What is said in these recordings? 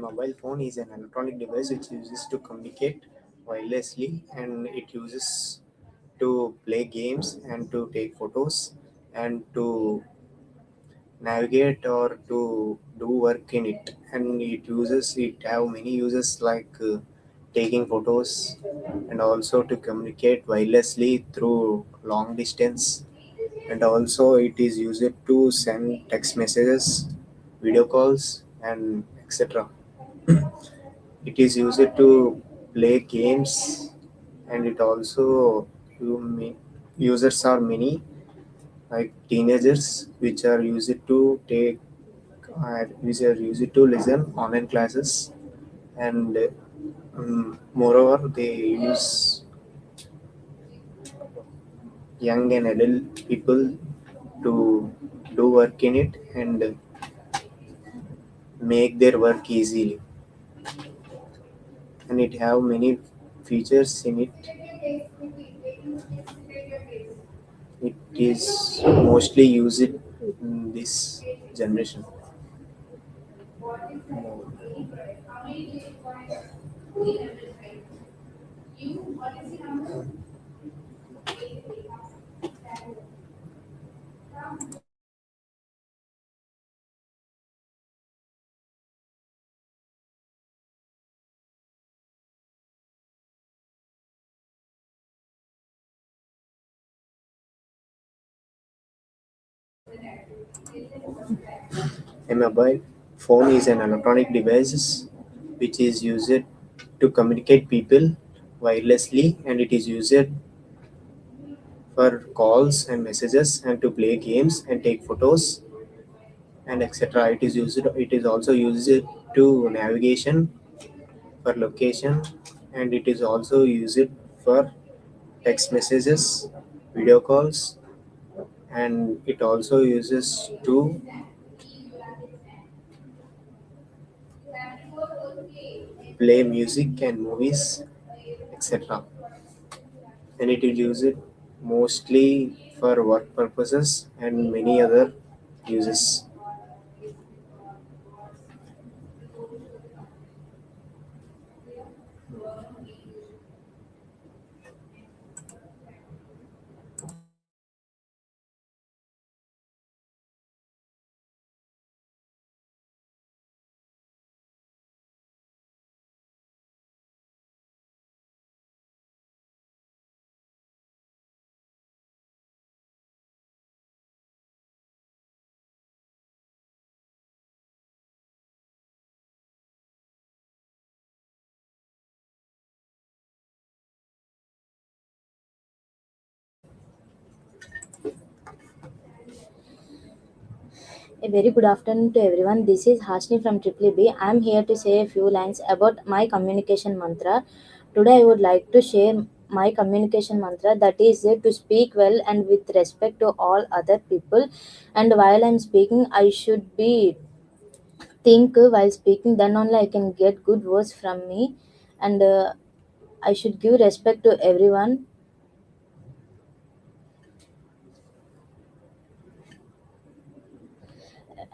mobile phone is an electronic device which uses to communicate wirelessly, and it uses to play games and to take photos and to navigate or to do work in it. And it have many uses like taking photos and also to communicate wirelessly through long distance, and also it is used to send text messages, video calls, and etc. It is used to play games, and it also users are many like teenagers which are used to take which are used to listen online classes, and moreover they use young and adult people to do work in it and make their work easily, and it have many features in it. It is mostly used in this generation. A mobile phone is an electronic device which is used to communicate people wirelessly, and it is used for calls and messages and to play games and take photos and etc. It is also used to navigation, for location, and it is also used for text messages, video calls, and it also uses to play music and movies, etc. And it is used mostly for work purposes and many other uses. A very good afternoon to everyone. This is Hashni from Triple B. I am here to say a few lines about my communication mantra. Today, I would like to share my communication mantra, that is to speak well and with respect to all other people. And while I'm speaking, I should be think while speaking, then only I can get good words from me. And I should give respect to everyone.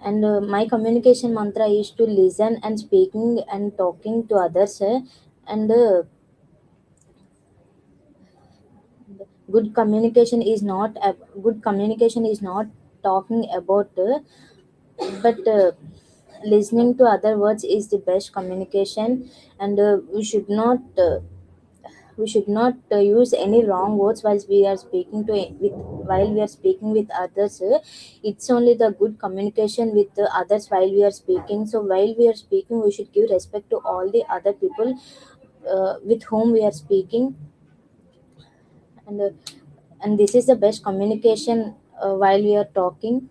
And my communication mantra is to listen and speaking and talking to others. And good communication is not talking about, but listening to other words is the best communication. And we should not use any wrong words while we are speaking while we are speaking with others. It's only the good communication with the others while we are speaking. So while we are speaking, we should give respect to all the other people with whom we are speaking. And this is the best communication while we are talking.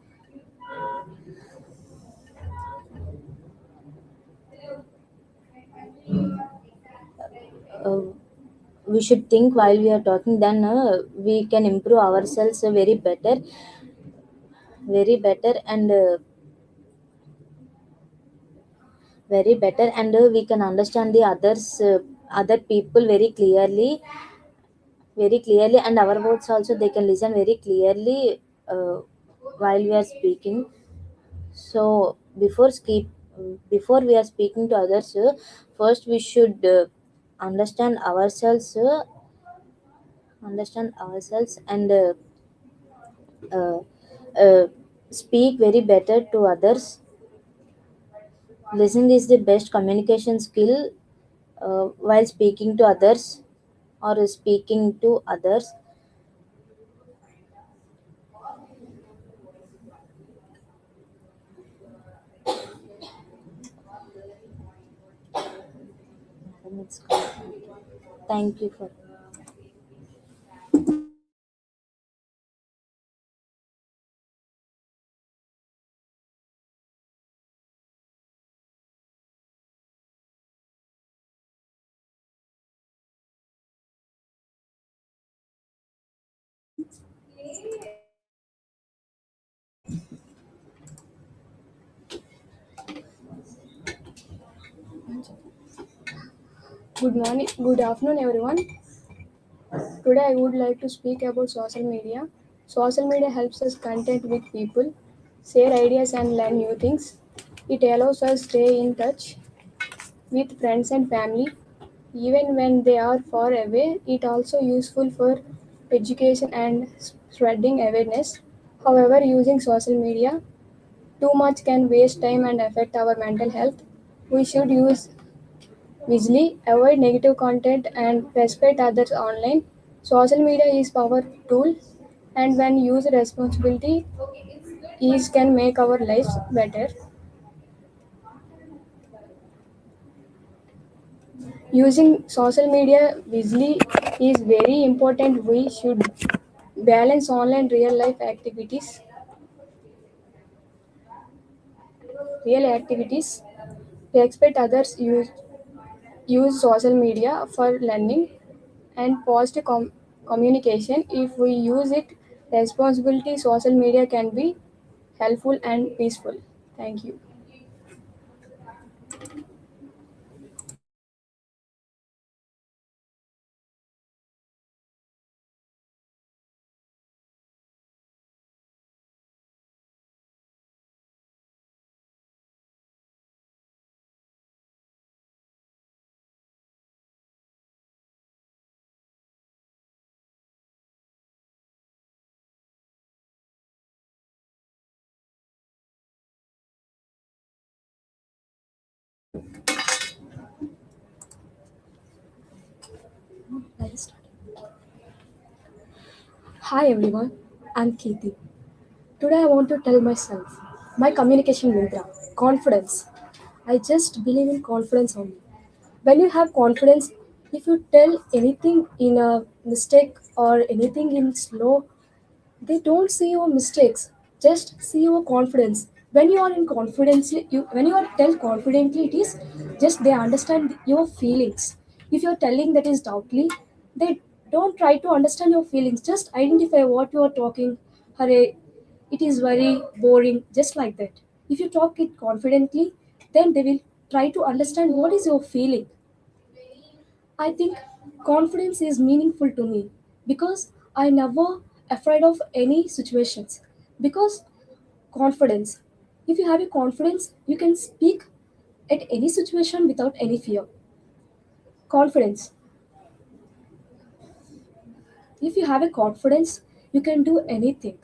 uh, we should think while we are talking, then we can improve ourselves very better, and very better, and we can understand the other people very clearly, and our words also they can listen very clearly while we are speaking. So before we are speaking to others, first we should understand ourselves, and uh, uh, speak very better to others. Listening is the best communication skill while speaking to others or speaking to others. Thank you for. Good morning, good afternoon, everyone. Today, I would like to speak about social media. Social media helps us connect with people, share ideas, and learn new things. It allows us stay in touch with friends and family, even when they are far away. It also useful for education and spreading awareness. However, using social media too much can waste time and affect our mental health. We should use wisely, avoid negative content, and respect others online. Social media is power tool, and when used responsibility, ease can make our lives better. Using social media wisely is very important. We should balance online real life activities, real activities. We expect others use social media for learning and positive communication. If we use it responsibility, social media can be helpful and peaceful. Thank you. Hi everyone, I'm Keiti. Today I want to tell myself my communication mantra confidence. I just believe in confidence only. When you have confidence, if you tell anything in a mistake or anything in slow, they don't see your mistakes, just see your confidence. When you are in confidence, when you are tell confidently, it is just they understand your feelings. If you're telling that is doubtly, they don't try to understand your feelings, just identify what you are talking. Hurry, it is very boring, just like that. If you talk it confidently, then they will try to understand what is your feeling. I think confidence is meaningful to me because I never afraid of any situations. Because confidence, if you have a confidence, you can speak at any situation without any fear. Confidence. If you have a confidence, you can do anything.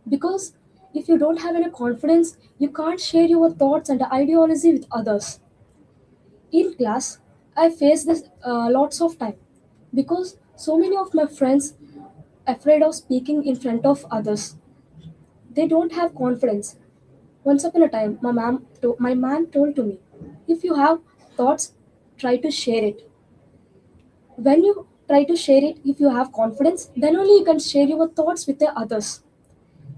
Because if you don't have any confidence, you can't share your thoughts and ideology with others. In class, I face this lots of time because so many of my friends afraid of speaking in front of others. They don't have confidence. Once upon a time, my man told to me, if you have thoughts, try to share it. When you try to share it, if you have confidence, then only you can share your thoughts with the others.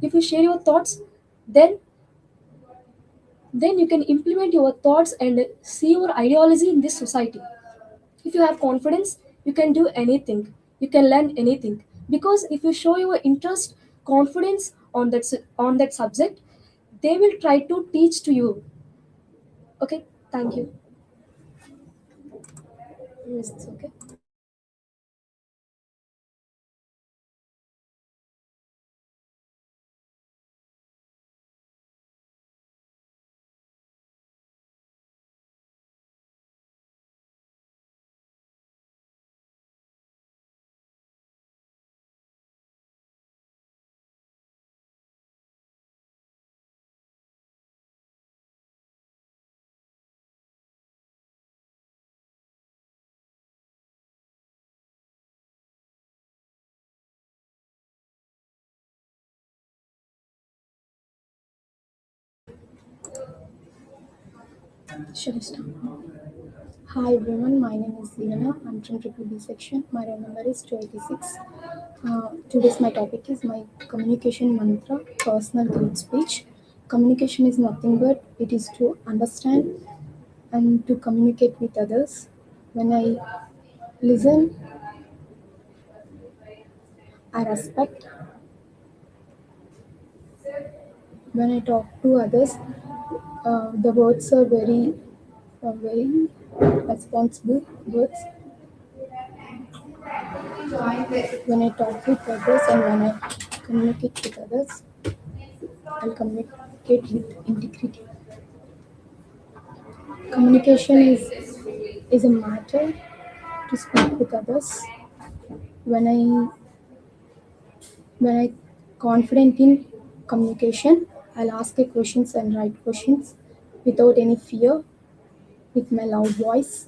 If you share your thoughts, then then you can implement your thoughts and see your ideology in this society. If you have confidence, you can do anything, you can learn anything, because if you show your interest, confidence on on that subject, they will try to teach to you. Okay, thank you. Yes, it's okay. Should I start? Hi everyone, my name is Zina. I'm from Triple B section. My roll number is 286. Today's my topic is my communication mantra, personal growth speech. Communication is nothing but it is to understand and to communicate with others. When I listen, I respect. When I talk to others, the words are very responsible words. When I talk with others and when I communicate with others, I'll communicate with integrity. Communication is a matter to speak with others. When I confident in communication, I'll ask a questions and write questions without any fear, with my loud voice.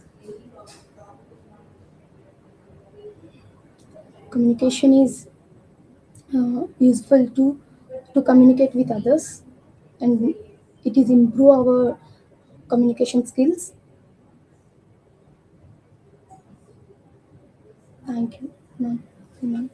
Communication is useful to communicate with others, and it is improve our communication skills. Thank you. Ma'am.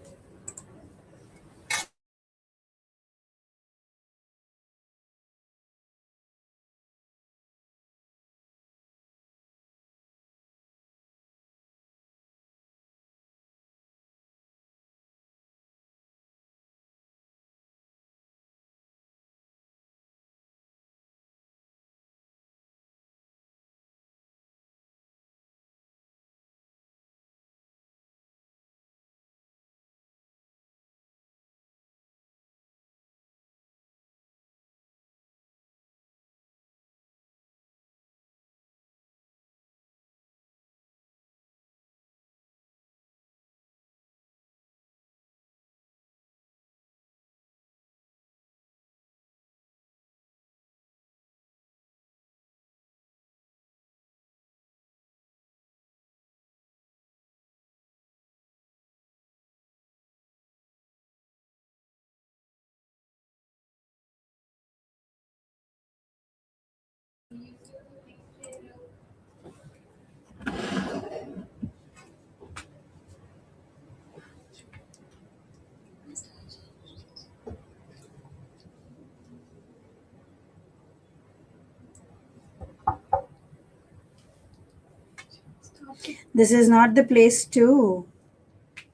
This is not the place to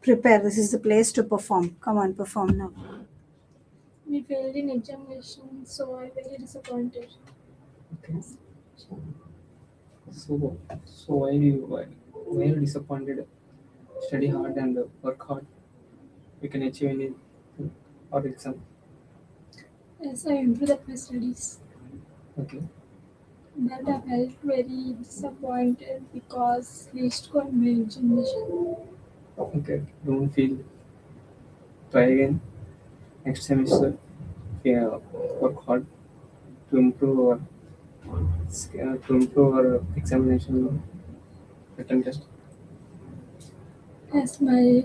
prepare. This is the place to perform. Come on, perform now. We failed in examination, so I'm very disappointed. Okay. So why are you disappointed? Study hard and work hard. You can achieve anything or exam. Yes, I improved at my studies, Okay. but I felt very disappointed because we scored my examination. Okay. Don't feel. Try again next semester. Yeah, work hard to improve our examination written test. As my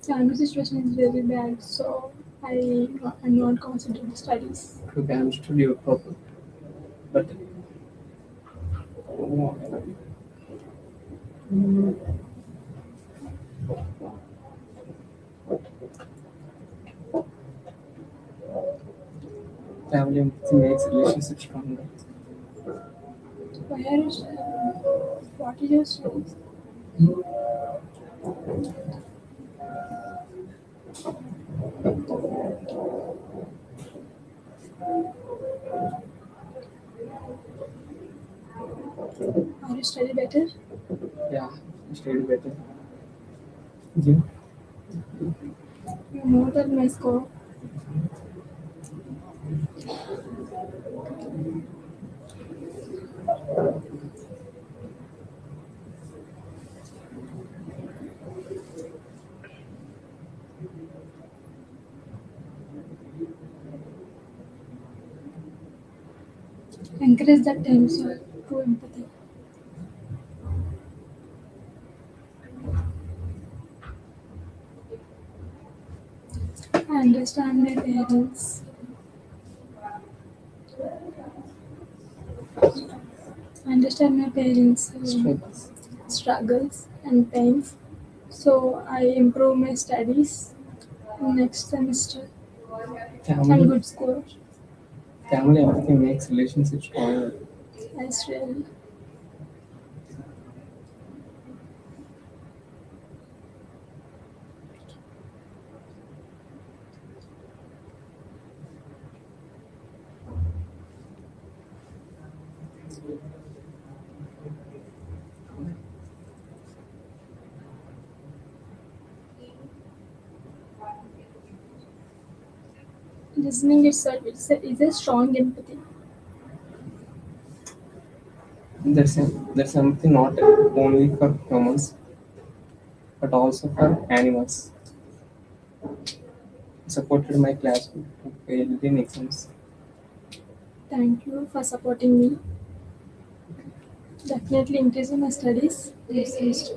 family situation is very bad, so I'm not concentrating on studies. Okay, I understood you proper. But family makes relationships stronger. Why are you? What is your studies? Are you study better? Yeah, study better. You? You know that my score. Encourage that time, so true empathy. I understand my parents. I understand my parents' struggles. struggles and pains, so I improve my studies in next semester and Family, good score. family empathy makes relationships stronger. As well. Listening itself is a strong empathy. That's something not only for humans but also for animals. Supported my classmate who failed in exams. Thank you for supporting me. Definitely increasing my studies next semester.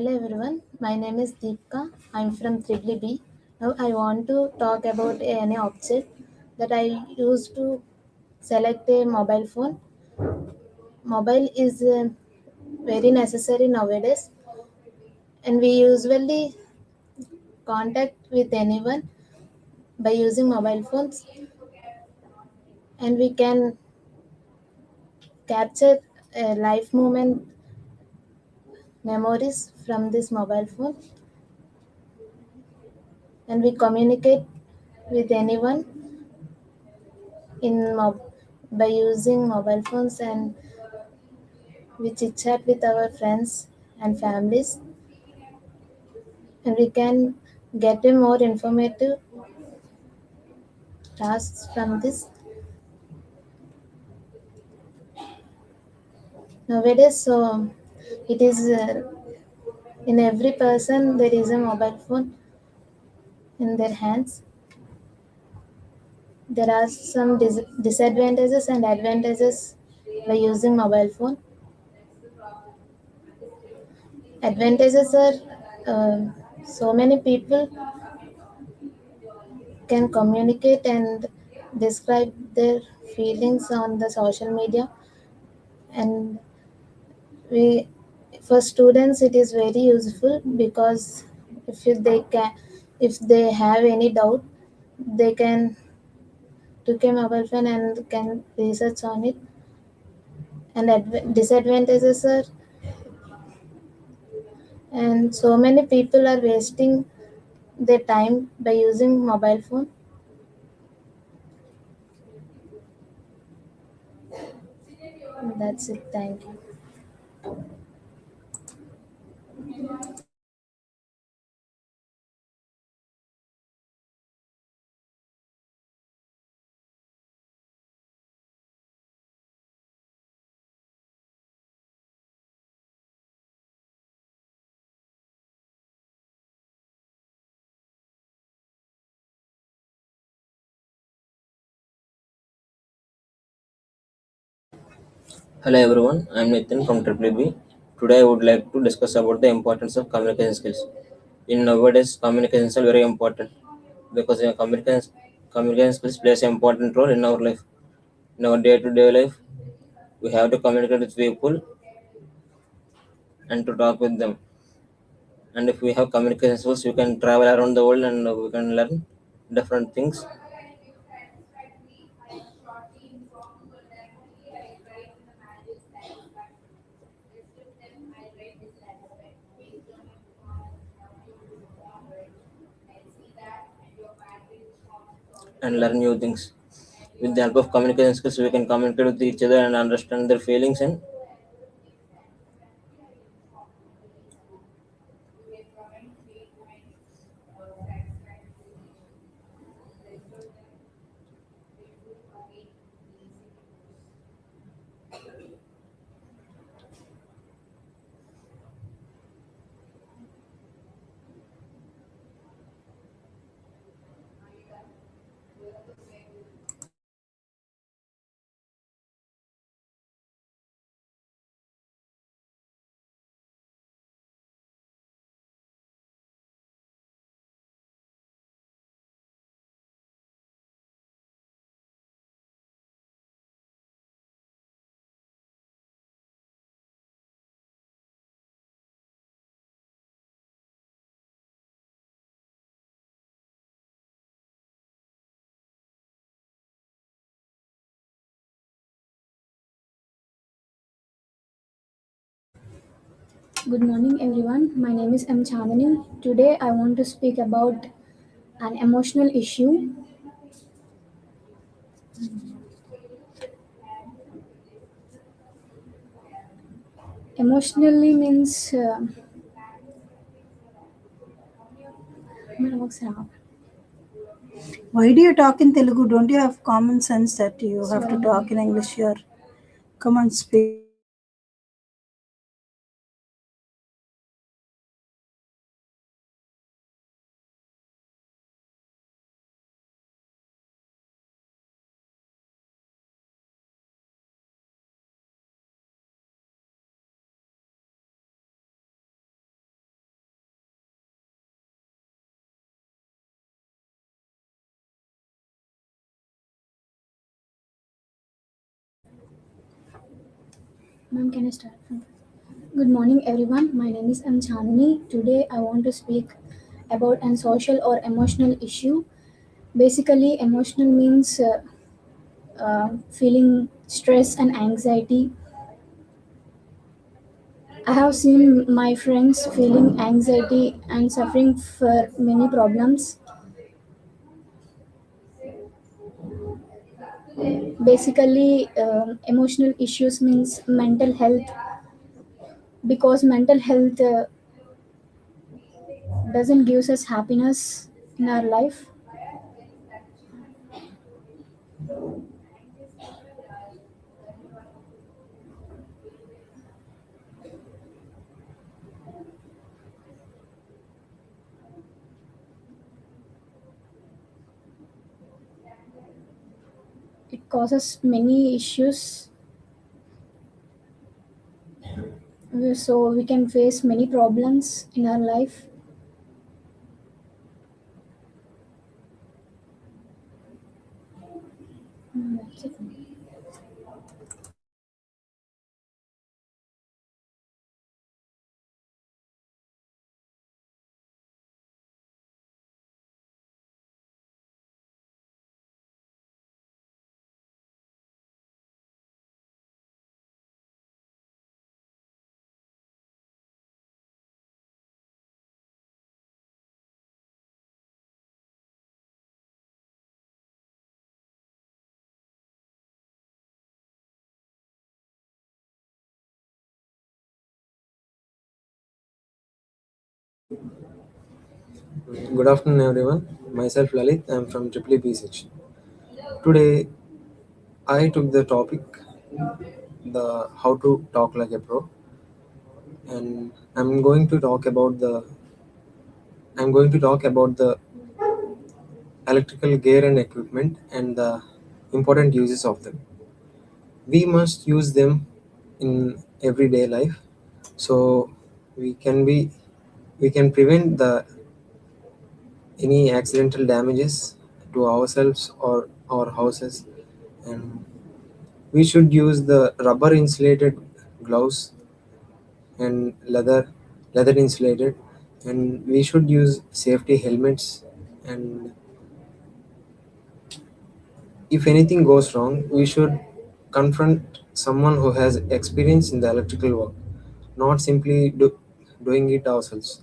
Hello everyone, my name is Deepka. I'm from Triple B. Now I want to talk about any object that I used to select a mobile phone. Mobile is very necessary nowadays, and we usually contact with anyone by using mobile phones, and we can capture life moment memories from this mobile phone, and we communicate with anyone by using mobile phones, and we chit chat with our friends and families, and we can get a more informative tasks from this. Nowadays, so it is in every person there is a mobile phone in their hands. There are some disadvantages and advantages by using mobile phone. Advantages are so many people can communicate and describe their feelings on the social media, and we for students it is very useful because if they have any doubt, they can took a mobile phone and can research on it. And disadvantages are, and so many people are wasting their time by using mobile phone. That's it, thank you. Hello everyone, I am Nitin from Triple B. Today I would like to discuss about the importance of communication skills. In nowadays, communication is very important because communication skills plays an important role in our life. In our day-to-day life, we have to communicate with people and to talk with them. And if we have communication skills, we can travel around the world and we can learn different things and learn new things. With the help of communication skills, we can communicate with each other and understand their feelings Good morning, everyone. My name is M. Chandani. Today, I want to speak about an emotional issue. Emotionally means. Why do you talk in Telugu? Don't you have common sense that you have to Sorry, talk in English here? Come on, speak. Ma'am, can I start from? Good morning, everyone. My name is M. Chandni. Today, I want to speak about an social or emotional issue. Basically, emotional means feeling stress and anxiety. I have seen my friends feeling anxiety and suffering for many problems. Basically, emotional issues means mental health because mental health doesn't gives us happiness in our life. It causes many issues, so we can face many problems in our life. That's it. Good afternoon, everyone. Myself Lalit. I'm from EEE-B section. Today, I took the topic, the how to talk like a pro, and I'm going to talk about the electrical gear and equipment and the important uses of them. We must use them in everyday life, so we can be we can prevent the any accidental damages to ourselves or our houses, and we should use the rubber insulated gloves and leather insulated, and we should use safety helmets. And if anything goes wrong, we should confront someone who has experience in the electrical work, not simply doing it ourselves.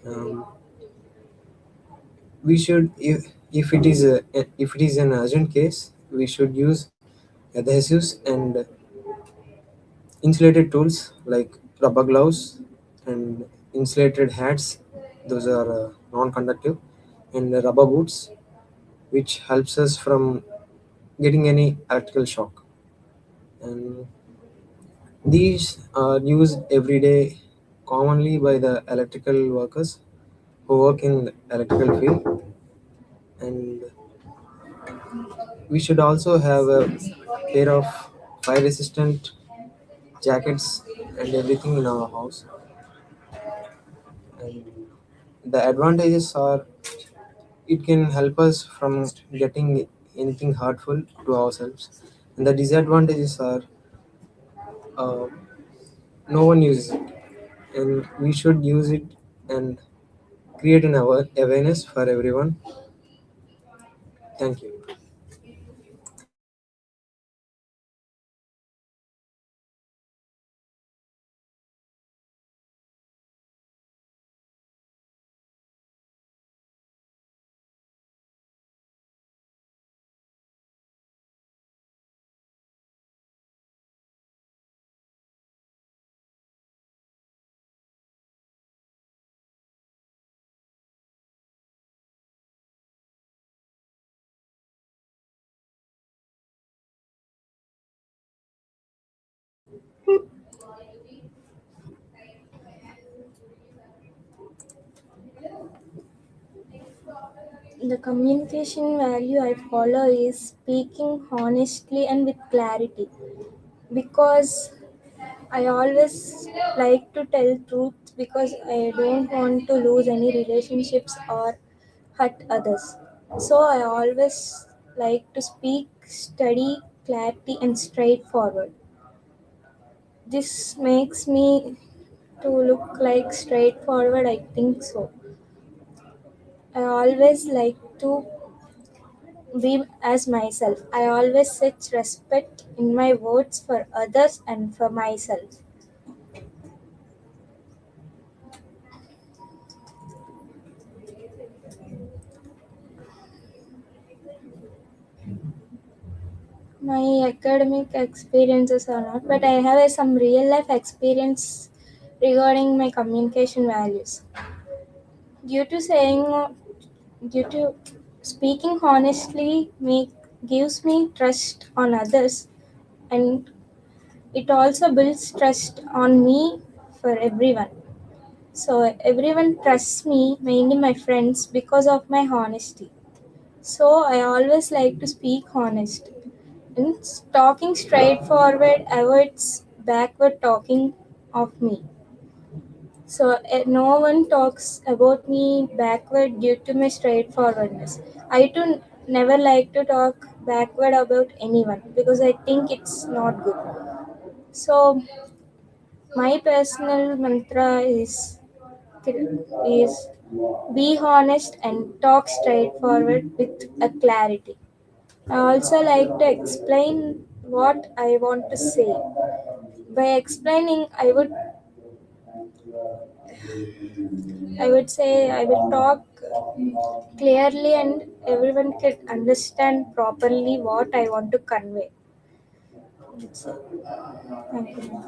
Um, we should if it is an urgent case, we should use adhesives and insulated tools like rubber gloves and insulated hats, those are non-conductive, and rubber boots, which helps us from getting any electrical shock. And these are used every day commonly by the electrical workers who work in the electrical field. And we should also have a pair of fire resistant jackets and everything in our house. And the advantages are it can help us from getting anything hurtful to ourselves, and the disadvantages are uh, no one uses it, and we should use it and create an awareness for everyone. Thank you. The communication value I follow is speaking honestly and with clarity because I always like to tell truth because I don't want to lose any relationships or hurt others. So I always like to speak steady, clarity and straightforward. this makes me to look like straightforward, I think so. I always like to be as myself. I always set respect in my words for others and for myself. My academic experiences are not, but I have some real life experience regarding my communication values. Due to saying, due to speaking honestly, gives me trust on others, and it also builds trust on me for everyone. So everyone trusts me, mainly my friends, because of my honesty. So I always like to speak honest. And talking straightforward avoids backward talking of me. So no one talks about me backward due to my straightforwardness. I too never like to talk backward about anyone because I think it's not good. So my personal mantra is be honest and talk straightforward with a clarity. I also like to explain what I want to say. By explaining, I would say I will talk clearly and everyone can understand properly what I want to convey. That's it. Thank you.